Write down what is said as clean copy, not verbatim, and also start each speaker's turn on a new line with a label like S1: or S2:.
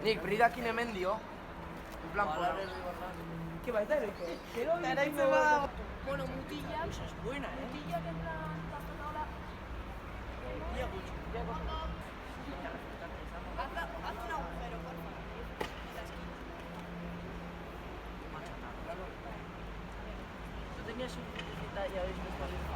S1: Nik bridakin hemen dio. En plan, por
S2: Que baita eroike. Gero
S3: Garaitzen bada.
S4: Bueno, mutillak,
S3: Esa es buena,
S4: mutillak en plan, pastata hola.
S3: Dia gutxi.
S4: Haz un agujero, por favor. En la esquina.
S3: No tenía suficiente ya habéis visto.